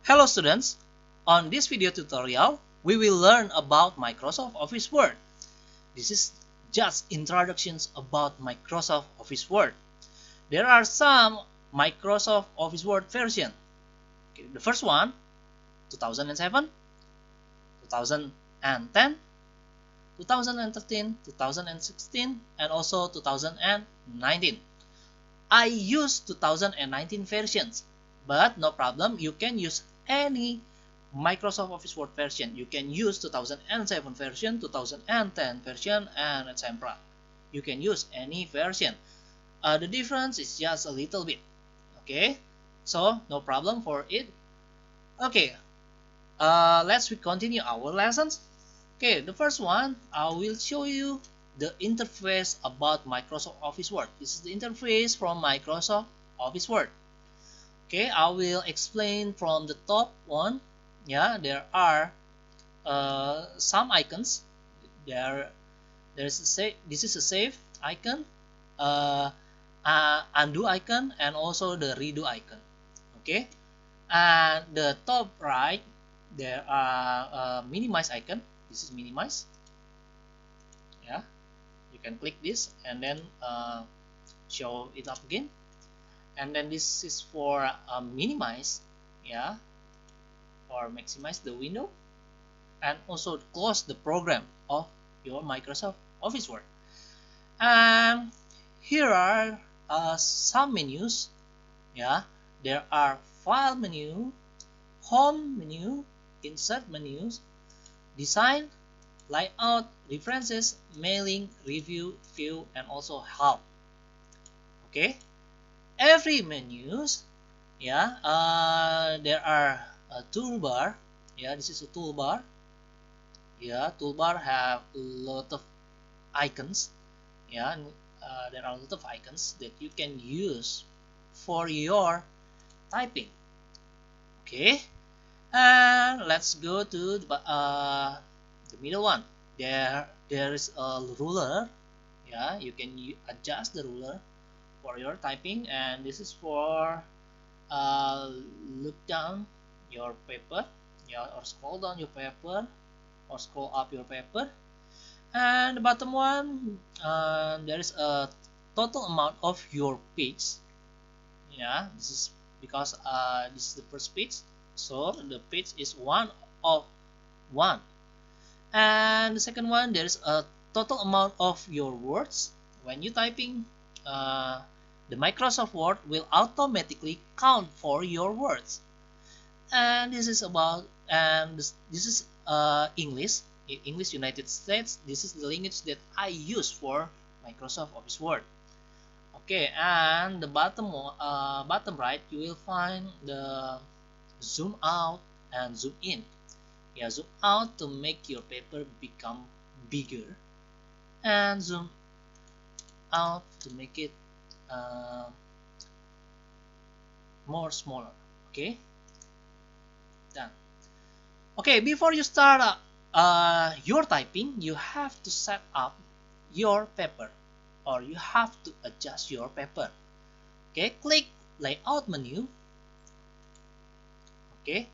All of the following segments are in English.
Hello students, on this video tutorial, we will learn about Microsoft Office Word. This is just introductions about Microsoft Office Word. There are some Microsoft Office Word version. Okay, the first one, 2007, 2010, 2013, 2016, and also 2019. I use 2019 versions, but no problem, you can use any Microsoft Office Word version. You can use 2007 version, 2010 version, and etc. You can use any version. The difference is just a little bit. Okay, so no problem for it. Okay, let's continue our lessons. Okay, the first one, I will show you the interface about Microsoft Office Word. This is the interface from Microsoft Office Word. Okay, I will explain from the top one. Yeah, there are some icons. This is a save icon, undo icon, and also the redo icon. Okay, and the top right there are minimize icon. This is minimize. Yeah, you can click this and then show it up again. And then this is for minimize, yeah, or maximize the window, and also close the program of your Microsoft Office Word. And here are some menus. Yeah, there are file menu, home menu, insert menus, design, layout, references, mailing, review, view, and also help. Okay, every menus, yeah, there are a toolbar. Yeah, this is a toolbar. Yeah, toolbar have a lot of icons. Yeah, there are a lot of icons that you can use for your typing. Okay, and let's go to the middle one. There is a ruler. Yeah, you can adjust the ruler for your typing, and this is for look down your paper, yeah, or scroll down your paper, or scroll up your paper. And the bottom one, there is a total amount of your page. Yeah, this is because this is the first page, so the page is one of one. And the second one, there is a total amount of your words. When you typing, the Microsoft Word will automatically count for your words. And this is about, and this is English United States. This is the language that I use for Microsoft Office Word. Okay, and the bottom right, you will find the zoom out and zoom in. Yeah, zoom out to make your paper become bigger, and zoom out to make it more smaller. Okay, done. Okay, before you start your typing, you have to set up your paper, or you have to adjust your paper. Okay, click layout menu. Okay,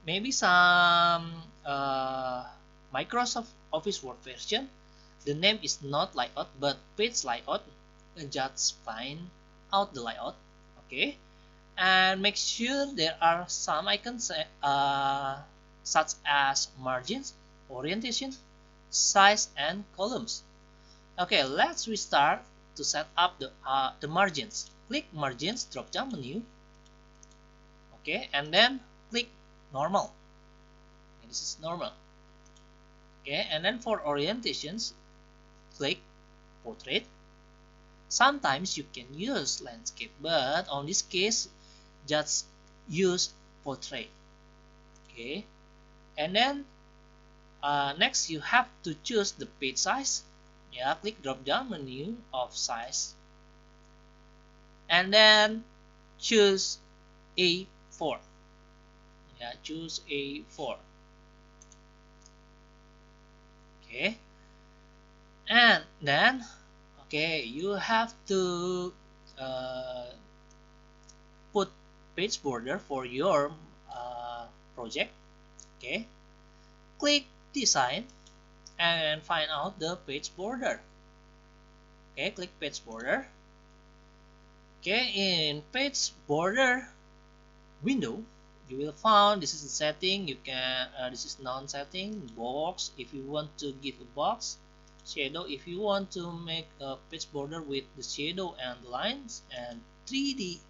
maybe some Microsoft Office Word version, the name is not layout but page layout. Just find out the layout. Okay, and make sure there are some icons such as margins, orientation, size, and columns. Okay, let's restart to set up the margins. Click margins drop down menu. Okay, and then click normal. And this is normal. Okay, and then for orientations, click portrait. Sometimes you can use landscape, but on this case, just use portrait. Okay, and then next you have to choose the page size. Yeah, click drop down menu of size, and then choose A4. Yeah, choose A4. Okay, and then okay, you have to put page border for your project. Okay, click design and find out the page border. Okay, click page border. Okay, in page border window, you will find this is the setting. You can this is non setting box if you want to give a box, shadow if you want to make a page border with the shadow and lines, and 3D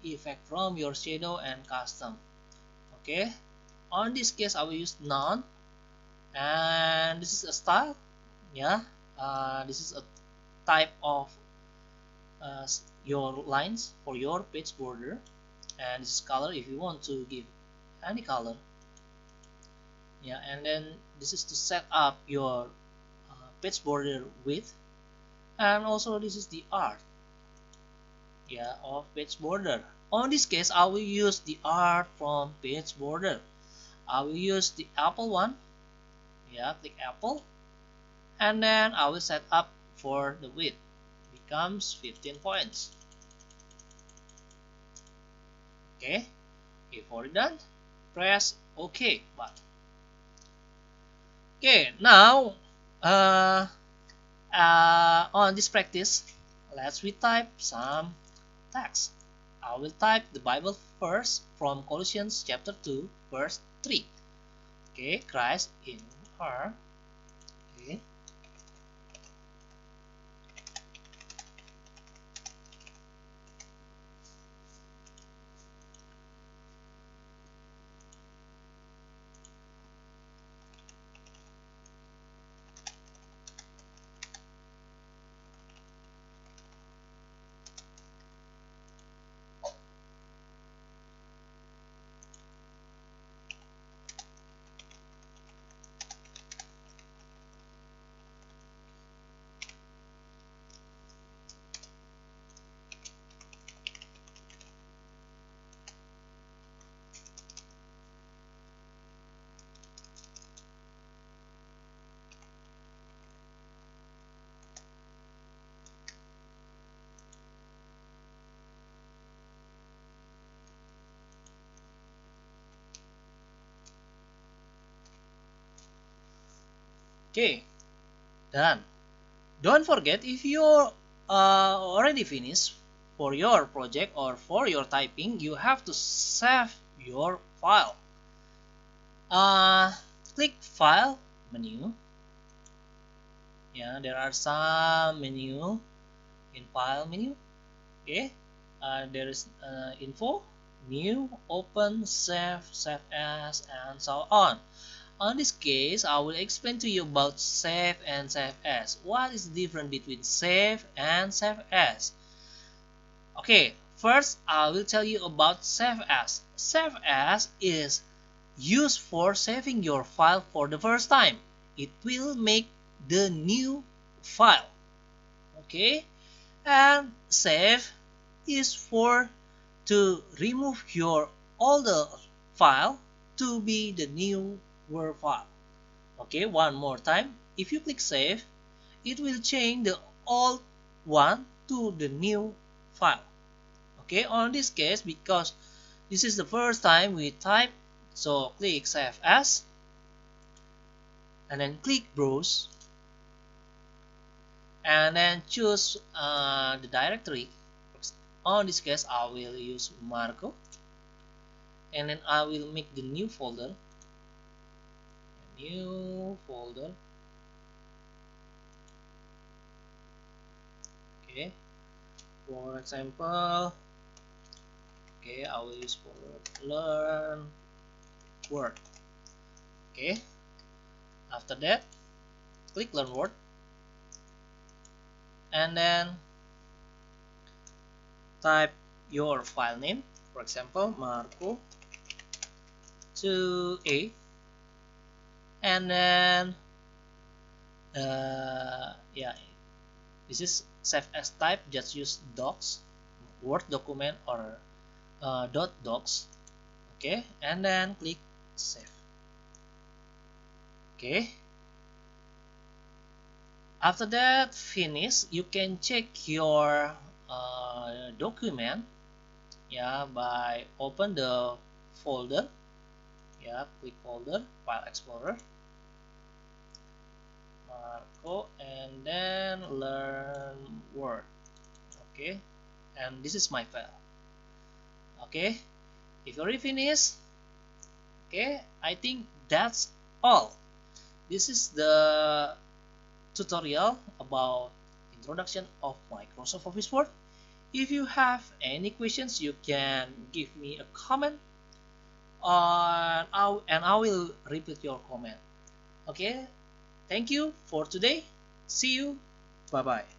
effect from your shadow and custom. Okay, on this case I will use none, and this is a style. Yeah, this is a type of your lines for your page border, and this is color if you want to give any color. Yeah, and then this is to set up your page border width, and also this is the art, yeah, of page border. On this case I will use the art from page border. I will use the apple one. Yeah, click apple, and then I will set up for the width becomes 15 points. Okay, before done, press OK button. Okay, now on this practice, let's retype some text. I will type the Bible verse from Colossians chapter 2 verse 3. Okay, Christ in her. Okay. Okay, done. Don't forget, if you already finished for your project or for your typing, you have to save your file. Click File menu. Yeah, there are some menu in File menu. Okay, there is Info, New, Open, Save, Save As, and so on. On this case, I will explain to you about save and save as. What is the difference between save and save as? Okay, first I will tell you about save as. Save as is used for saving your file for the first time. It will make the new file. Okay, and save is for to remove your older file to be the new Word file. Okay, one more time. If you click save, it will change the old one to the new file. Okay, on this case, because this is the first time we type, so click save as, and then click browse, and then choose the directory. On this case, I will use Marco, and then I will make the new folder. Okay, for example, okay, I will use for learn word. Okay, after that, click learn word, and then type your file name, for example Marco 2a, and then yeah, this is save as type, just use docs, Word document, or .docs. Okay, and then click save. Okay, after that finish, you can check your document, yeah, by open the folder. Yeah, click folder, file explorer, Marco, and then learn Word. Okay, and this is my file. Okay, if you already finished, okay, I think that's all. This is the tutorial about introduction of Microsoft Office Word. If you have any questions, you can give me a comment and I will repeat your comment. Okay, thank you for today. See you. Bye bye.